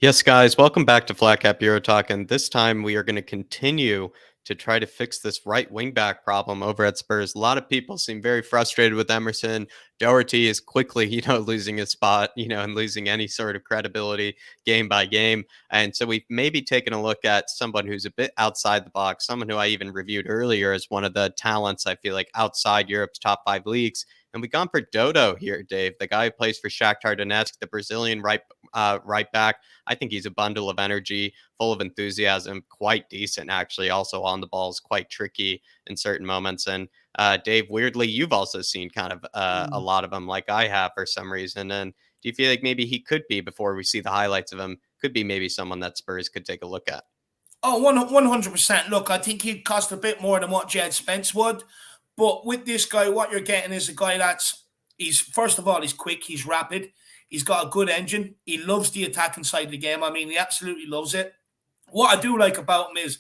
Yes, guys, welcome back to Flat Cap Euro Talk. And this time we are going to continue to try to fix this right wing back problem over at Spurs. A lot of people seem very frustrated with Emerson. Doherty is quickly, losing his spot, and losing any sort of credibility game by game. And so we've maybe taken a look at someone who's a bit outside the box, someone who I even reviewed earlier as one of the talents I feel like outside Europe's top five leagues. And we gone for Dodo here, Dave, the guy who plays for Shakhtar Donetsk, the Brazilian right back. I think he's a bundle of energy, full of enthusiasm, quite decent actually. Also on the ball is quite tricky in certain moments. And Dave, weirdly, you've also seen kind of a Mm. lot of them, like I have for some reason. And do you feel like maybe he could be, before we see the highlights of him, could be maybe someone that Spurs could take a look at? Oh, 100%. Look, I think he'd cost a bit more than what Jed Spence would. But with this guy, what you're getting is a guy he's first of all, he's quick, he's rapid, he's got a good engine. He loves the attacking side of the game. I mean, he absolutely loves it. What I do like about him is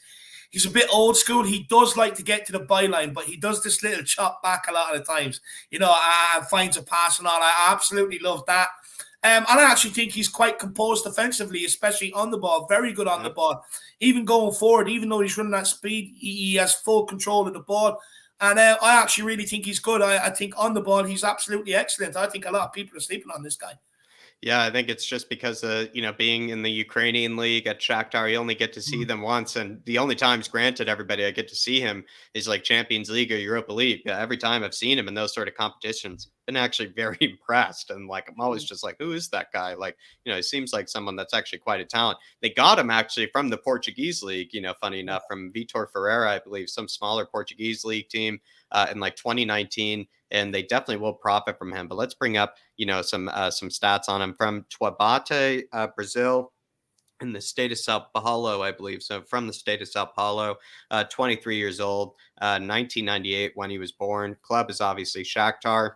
he's a bit old school. He does like to get to the byline, but he does this little chop back a lot of the times, and finds a pass and all. I absolutely love that. And I actually think he's quite composed defensively, especially on the ball. Very good on the Yeah. ball. Even going forward, even though he's running that speed, he has full control of the ball. And I actually really think he's good. I think on the ball, he's absolutely excellent. I think a lot of people are sleeping on this guy. Yeah, I think it's just because being in the Ukrainian league at Shakhtar, you only get to see Mm. them once, and the only times, granted, everybody I get to see him is like Champions League or Europa League. Yeah, every time I've seen him in those sort of competitions, been actually very impressed, and like I'm always just like, who is that guy? Like, he seems like someone that's actually quite a talent. They got him actually from the Portuguese league. Funny enough, from Vitor Ferreira, I believe, some smaller Portuguese league team in like 2019, and they definitely will profit from him. But let's bring up some stats on him from Taubaté, Brazil, in the state of Sao Paulo, I believe. So from the state of Sao Paulo, 23 years old, 1998 when he was born. Club is obviously Shakhtar.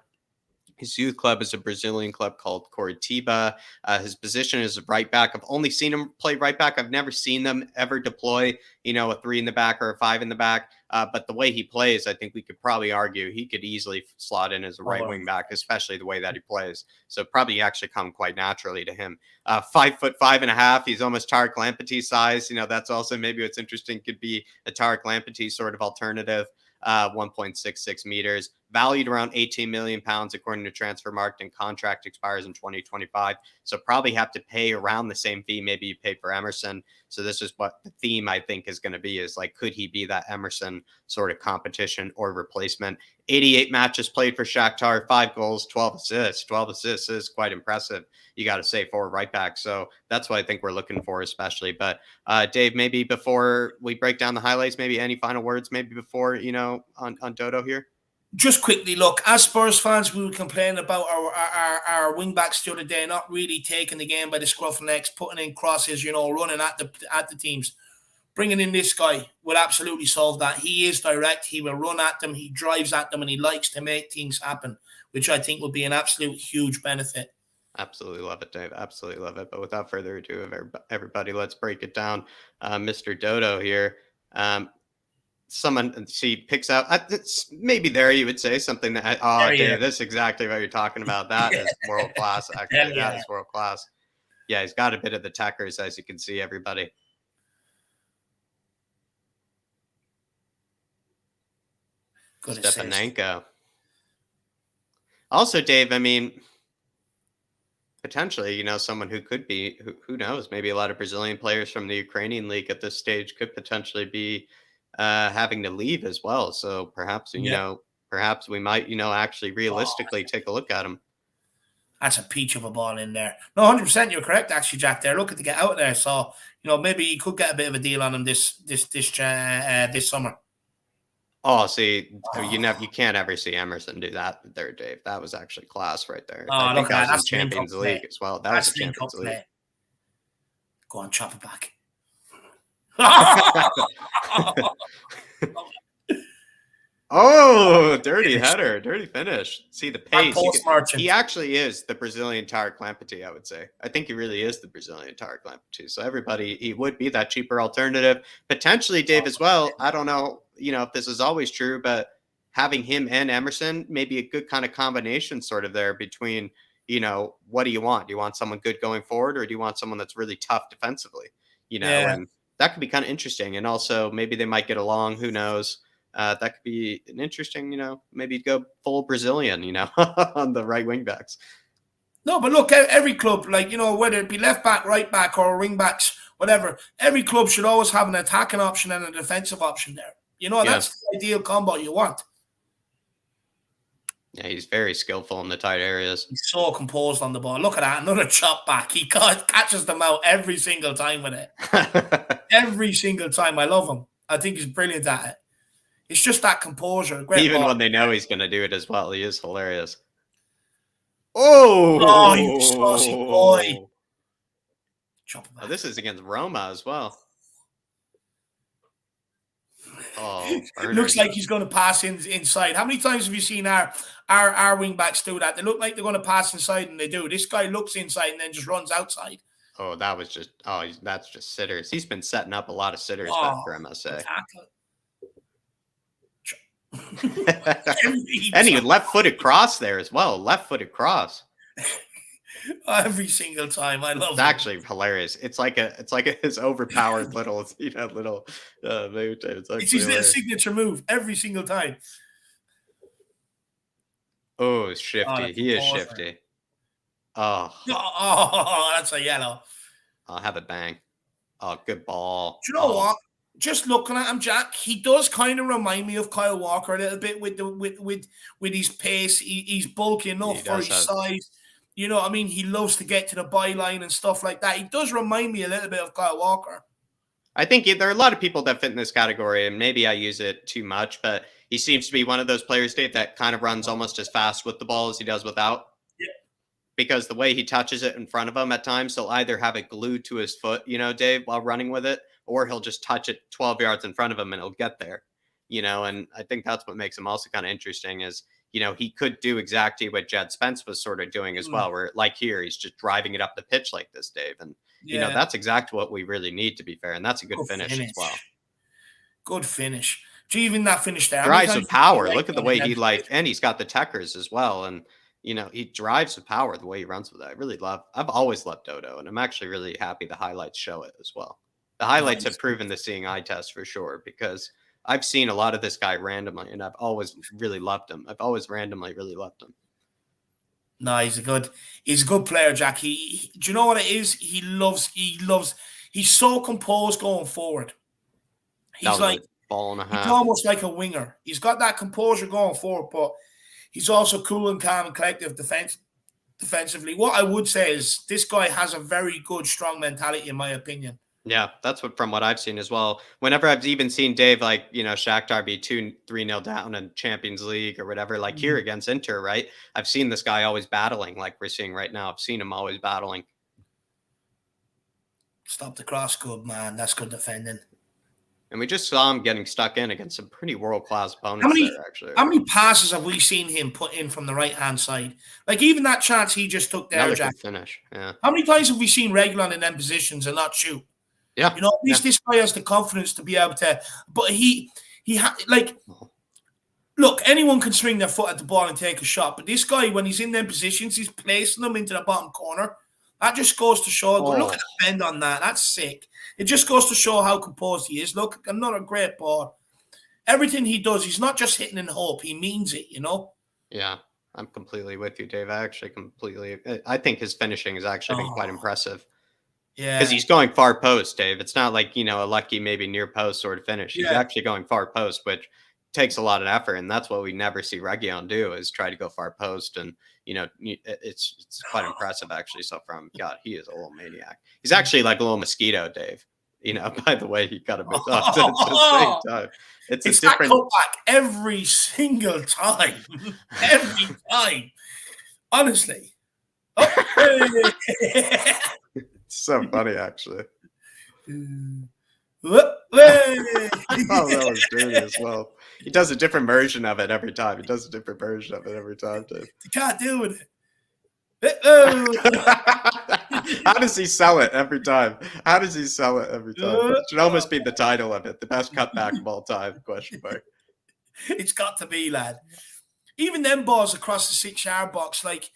His youth club is a Brazilian club called Coritiba. His position is right back. I've only seen him play right back. I've never seen them ever deploy, a three in the back or a five in the back. But the way he plays, I think we could probably argue he could easily slot in as a right Oh, wing back, especially the way that he plays. So probably actually come quite naturally to him. 5'5.5". He's almost Tarek Lamptey size. That's also maybe what's interesting. Could be a Tarek Lamptey sort of alternative. 1.66 meters, valued around 18 million pounds according to Transfer Market, and contract expires in 2025. So probably have to pay around the same fee maybe you paid for Emerson. So this is what the theme I think is going to be, is like, could he be that Emerson sort of competition or replacement? 88 matches played for Shakhtar, 5 goals, 12 assists. 12 assists is quite impressive, you got to say, for right back. So that's what I think we're looking for, especially. But Dave, maybe before we break down the highlights, maybe any final words, maybe before, on Dodo here? just quickly, look, as Spurs fans, we were complaining about our wing backs the other day, not really taking the game by the scruff of necks, putting in crosses, running at the teams. Bringing in this guy will absolutely solve that. He is direct. He will run at them. He drives at them, and he likes to make things happen, which I think will be an absolute huge benefit. Absolutely love it, Dave. Absolutely love it. But without further ado, everybody, let's break it down. Mr. Dodo here. Um, Someone, she picks out, it's maybe there you would say something that, oh, There you Dave, this is exactly what you're talking about. That is world class, Hell actually. That yeah. is world class. Yeah, he's got a bit of the techers, as you can see, everybody. Good assist. Stepanenko. Also, Dave, I mean, potentially, someone who could be, who knows, maybe a lot of Brazilian players from the Ukrainian league at this stage could potentially be having to leave as well. So perhaps, Yeah. perhaps we might, actually Oh, realistically take a look at him. that's a peach of a ball in there. No, 100%. You're correct, actually, Jack. They're looking to get out there, so maybe you could get a bit of a deal on him this summer. Oh, see, you Oh, can't ever see Emerson do that there, Dave. That was actually class right there. I oh, think look that at that. was in That's the link up Champions play. League as well. That was a That's the link up Champions League. play. Go on, chop it back. Oh, dirty Finish. header, dirty finish. See the That pace. post He merchant. actually is the Brazilian Tarek Lamptey, I would say. I think he really is the Brazilian Tarek Lamptey. So everybody, he would be that cheaper alternative. Potentially, Dave, as well. I don't know, if this is always true, but having him and Emerson, maybe a good kind of combination sort of there between, what do you want? Do you want someone good going forward, or do you want someone that's really tough defensively? Yeah. And that could be kind of interesting. And also, maybe they might get along. Who knows? That could be an interesting, maybe go full Brazilian, on the right wing backs. No, but look, every club, like, whether it be left back, right back, or wing backs, whatever, every club should always have an attacking option and a defensive option there. Yeah. That's the ideal combo you want. Yeah, he's very skillful in the tight areas. He's so composed on the ball. Look at that, another chop back. He catches them out every single time with it. Every single time. I love him. I think he's brilliant at it. It's just that composure. Great Even ball. when they know he's going to do it as well, he is hilarious. Oh, you saucy boy. Chop back. Oh, this is against Roma as well. Oh, looks like he's going to pass inside. How many times have you seen our wing backs do that? They look like they're going to pass inside, and they do. This guy looks inside and then just runs outside. Oh, that's just sitters. He's been setting up a lot of sitters for MSA. And he left-footed cross there as well. Left-footed cross. Every single time. I love it. It's actually hilarious. It's like his overpowered little move. It's his signature move every single time. Oh, it's shifty. He is shifty. Oh, that's a yellow. I'll have it bang. Oh, good ball. Do you know what? Just looking at him, Jack, he does kind of remind me of Kyle Walker a little bit with his pace. He's bulky enough for his size. You know what I mean? He loves to get to the byline and stuff like that. He does remind me a little bit of Kyle Walker. I think there are a lot of people that fit in this category, and maybe I use it too much, but he seems to be one of those players, Dave, that kind of runs almost as fast with the ball as he does without. Yeah. Because the way he touches it in front of him at times, he'll either have it glued to his foot, Dave, while running with it, or he'll just touch it 12 yards in front of him and he'll get there, and I think that's what makes him also kind of interesting is, he could do exactly what Jed Spence was sort of doing as well, where like here, he's just driving it up the pitch like this, Dave. And, that's exactly what we really need, to be fair. And that's a good finish as well. Good finish. Even that finish there. Drives with power. Look at the way and he's got the techers as well. And, he drives with power the way he runs with it. I've always loved Dodo, and I'm actually really happy the highlights show it as well. The highlights have proven the seeing eye test for sure, because I've seen a lot of this guy randomly, and I've always really loved him. I've always randomly really loved him. No, he's a good player, Jack. Do you know what it is? He's so composed going forward. He's like ball and a half. He's almost like a winger. He's got that composure going forward, but he's also cool and calm and collective defensively. What I would say is this guy has a very good, strong mentality, in my opinion. Yeah, that's from what I've seen as well. Whenever I've even seen Dave, like, Shakhtar be 2-3-0 down in Champions League or whatever, like here against Inter, right? I've seen this guy always battling, like we're seeing right now. I've seen him always battling. Stop the cross, good man. That's good defending. And we just saw him getting stuck in against some pretty world-class opponents there, actually. How many passes have we seen him put in from the right-hand side? Like, even that chance he just took there, Another Jack. good finish, yeah. How many times have we seen Reguilon in them positions and not shoot? Yeah. At least this guy has the confidence to be able to. But look, anyone can swing their foot at the ball and take a shot. But this guy, when he's in them positions, he's placing them into the bottom corner. That just goes to show. But look at the bend on that. That's sick. It just goes to show how composed he is. Look, another great ball. Everything he does, he's not just hitting in hope. He means it, Yeah, I'm completely with you, Dave. I think his finishing has actually been quite impressive. Yeah. Because he's going far post, Dave. It's not like, a lucky maybe near post sort of finish. He's actually going far post, which takes a lot of effort. And that's what we never see Reguilon do, is try to go far post. And, it's quite impressive, actually. So God, he is a little maniac. He's actually like a little mosquito, Dave. By the way he got a bit off at the same time. It's a different cutback every single time. Every time. Honestly. It's so funny, actually. That was dirty as well. He does a different version of it every time. Dave. You can't deal with it. How does he sell it every time? It should almost be the title of it. The best cutback of all time, ? It's got to be, lad. Even them balls across the 6-yard box, like,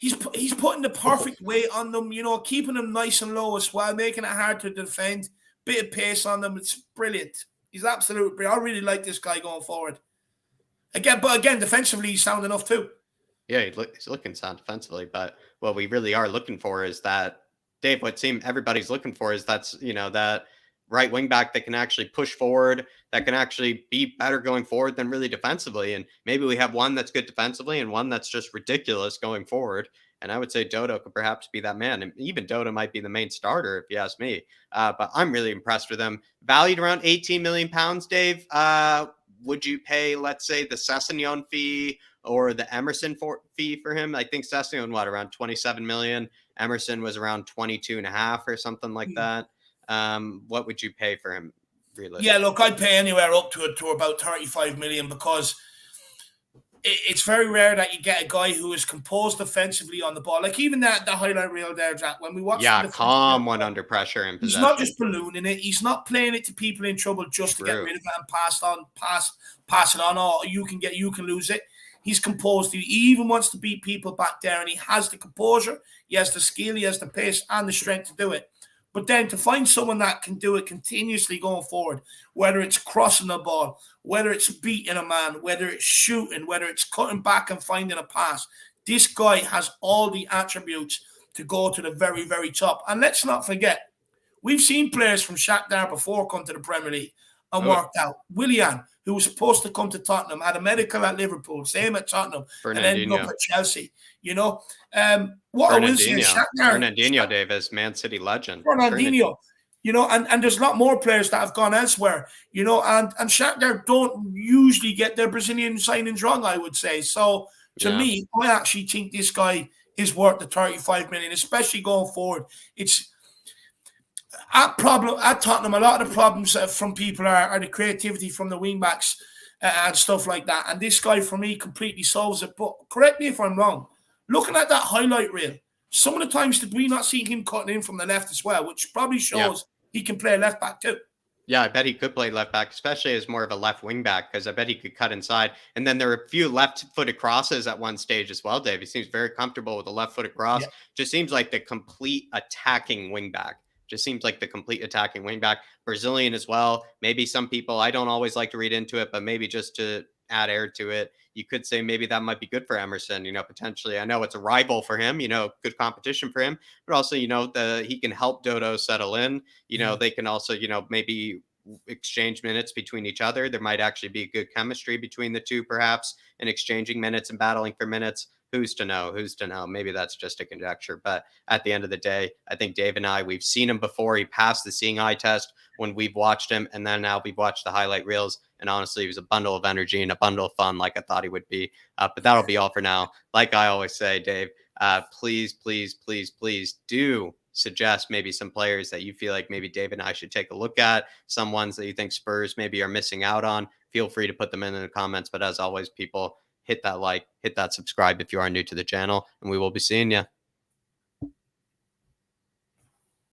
he's putting the perfect weight on them, keeping them nice and low as well, making it hard to defend. Bit of pace on them. It's brilliant. He's absolutely brilliant. I really like this guy going forward. Again, defensively, he's sound enough too. Yeah, he's looking sound defensively, but what we really are looking for is that, Dave, what seems everybody's looking for is that right wing back that can actually push forward, that can actually be better going forward than really defensively. And maybe we have one that's good defensively and one that's just ridiculous going forward. And I would say Dodo could perhaps be that man. And even Dodo might be the main starter, if you ask me. But I'm really impressed with him. Valued around 18 million pounds, Dave. Would you pay, let's say, the Sessegnon fee or the Emerson fee for him? I think Sessegnon, around 27 million. Emerson was around 22 and a half or something like that. What would you pay for him? Yeah, look, I'd pay anywhere up to about 35 million, because it's very rare that you get a guy who is composed defensively on the ball. Like even the highlight reel there, Jack, when we watched calm when under pressure in possession. He's not just ballooning it. He's not playing it to people in trouble just to get rid of it and pass it on. Oh, you can lose it. He's composed. He even wants to beat people back there, and he has the composure. He has the skill. He has the pace and the strength to do it. But then to find someone that can do it continuously going forward, whether it's crossing the ball, whether it's beating a man, whether it's shooting, whether it's cutting back and finding a pass, this guy has all the attributes to go to the very, very top. And let's not forget, we've seen players from Shakhtar before come to the Premier League and worked out. Willian, who was supposed to come to Tottenham, had a medical at Liverpool, same at Tottenham, and ended up at Chelsea. What I will say is Fernandinho, Davis, Man City legend. Fernandinho, and there's a lot more players that have gone elsewhere, and Shakhtar don't usually get their Brazilian signings wrong, I would say. So to me, I actually think this guy is worth the 35 million, especially going forward. It's at Tottenham, a lot of the problems from people are the creativity from the wingbacks and stuff like that. And this guy, for me, completely solves it. But correct me if I'm wrong. Looking at that highlight reel, some of the times did we not see him cutting in from the left as well, which probably shows he can play left back too. Yeah, I bet he could play left back, especially as more of a left wing back, because I bet he could cut inside. And then there are a few left-footed crosses at one stage as well, Dave. He seems very comfortable with a left-footed cross. Yeah. Just seems like the complete attacking wing back. Brazilian as well. Maybe some people, I don't always like to read into it, but maybe just to add air to it, you could say maybe that might be good for Emerson, potentially. I know it's a rival for him, good competition for him, but also, he can help Dodo settle in. They can also, maybe exchange minutes between each other. There might actually be good chemistry between the two, perhaps, in exchanging minutes and battling for minutes. Who's to know? Maybe that's just a conjecture. But at the end of the day, I think Dave and I, we've seen him before. He passed the seeing eye test when we've watched him. And then now we've watched the highlight reels. And honestly, he was a bundle of energy and a bundle of fun, like I thought he would be. But that'll be all for now. Like I always say, Dave, please do suggest maybe some players that you feel like maybe Dave and I should take a look at. Some ones that you think Spurs maybe are missing out on. Feel free to put them in the comments. But as always, people, hit that like, hit that subscribe if you are new to the channel, and we will be seeing you.